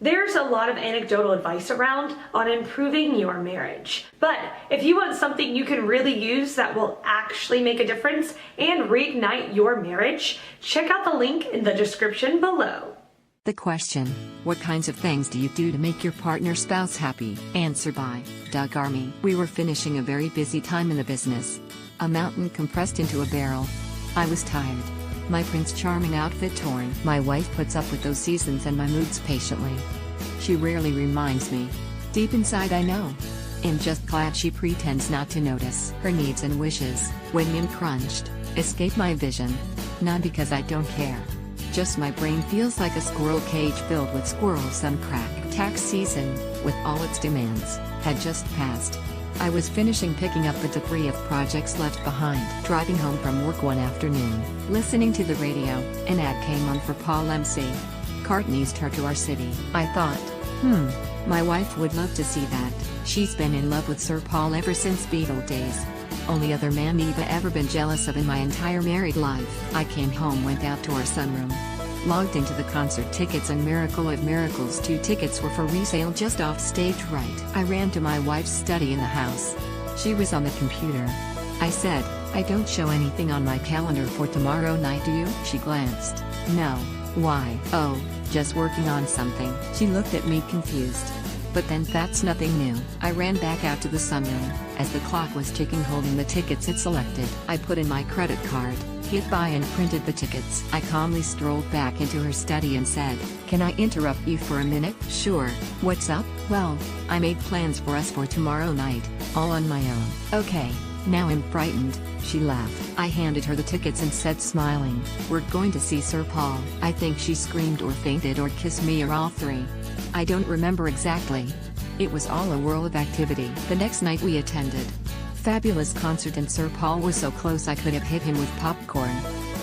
There's a lot of anecdotal advice around on improving your marriage. But if you want something you can really use that will actually make a difference and reignite your marriage, check out the link in the description below. The question, what kinds of things do you do to make your partner spouse happy? Answer by Doug Army. We were finishing a very busy time in the business. A mountain compressed into a barrel. I was tired. My Prince Charming outfit torn. My wife puts up with those seasons and my moods patiently. She rarely reminds me. Deep inside I know. I'm just glad she pretends not to notice. Her needs and wishes, when I'm crunched, escape my vision. Not because I don't care. Just my brain feels like a squirrel cage filled with squirrels on crack. Tax season, with all its demands, had just passed. I was finishing picking up the debris of projects left behind. Driving home from work one afternoon, listening to the radio, an ad came on for Paul MC. Cartney's Tour to Our City. I thought, my wife would love to see that. She's been in love with Sir Paul ever since Beatle days. Only other man I've ever been jealous of in my entire married life. I came home, went out to our sunroom, logged into the concert tickets, and miracle of miracles, 2 tickets were for resale just off stage right. I ran to my wife's study in the house. She was on the computer. I said, I don't show anything on my calendar for tomorrow night, do you? She glanced. No. Why? Oh, just working on something. She looked at me confused. But then that's nothing new. I ran back out to the sunroom. As the clock was ticking, holding the tickets it selected, I put in my credit card, hit buy and printed the tickets. I calmly strolled back into her study and said, can I interrupt you for a minute? Sure. What's up? Well, I made plans for us for tomorrow night, all on my own. Okay. Now I'm frightened. She laughed. I handed her the tickets and said, smiling, we're going to see Sir Paul. I think she screamed or fainted or kissed me, or all 3. I don't remember exactly. It was all a whirl of activity. The next night we attended. Fabulous concert, and Sir Paul was so close I could have hit him with popcorn.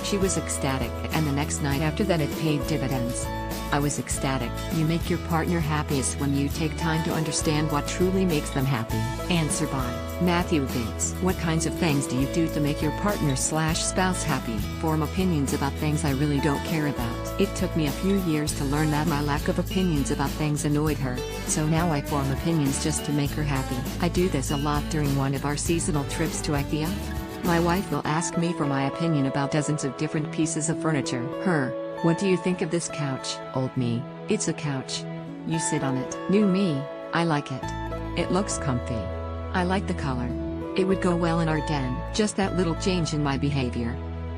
She was ecstatic, and the next night after that it paid dividends. I was ecstatic. You make your partner happiest when you take time to understand what truly makes them happy. Answer by Matthew Bates. What kinds of things do you do to make your partner/spouse happy? Form opinions about things I really don't care about. It took me a few years to learn that my lack of opinions about things annoyed her, so now I form opinions just to make her happy. I do this a lot during one of our seasonal trips to IKEA. My wife will ask me for my opinion about dozens of different pieces of furniture. Her, what do you think of this couch? Old me, it's a couch. You sit on it. New me, I like it. It looks comfy. I like the color. It would go well in our den. Just that little change in my behavior.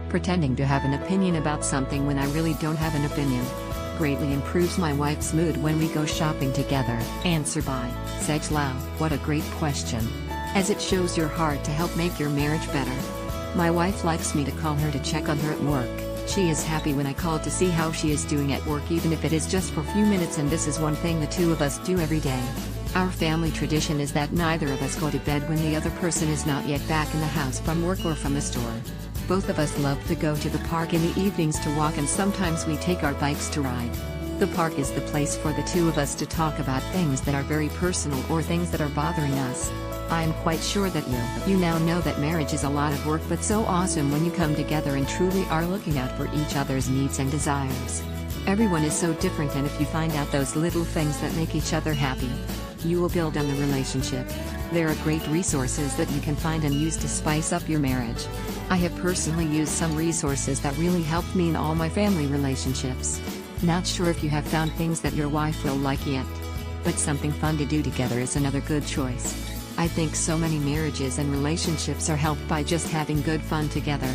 Pretending to have an opinion about something when I really don't have an opinion. Greatly improves my wife's mood when we go shopping together. Answer by Sej Lau. What a great question. As it shows your heart to help make your marriage better. My wife likes me to call her to check on her at work. She is happy when I call to see how she is doing at work, even if it is just for a few minutes, and this is one thing the 2 of us do every day. Our family tradition is that neither of us go to bed when the other person is not yet back in the house from work or from the store. Both of us love to go to the park in the evenings to walk, and sometimes we take our bikes to ride. The park is the place for the 2 of us to talk about things that are very personal or things that are bothering us. I am quite sure that you now know that marriage is a lot of work, but so awesome when you come together and truly are looking out for each other's needs and desires. Everyone is so different, and if you find out those little things that make each other happy, you will build on the relationship. There are great resources that you can find and use to spice up your marriage. I have personally used some resources that really helped me in all my family relationships. Not sure if you have found things that your wife will like yet, but something fun to do together is another good choice. I think so many marriages and relationships are helped by just having good fun together.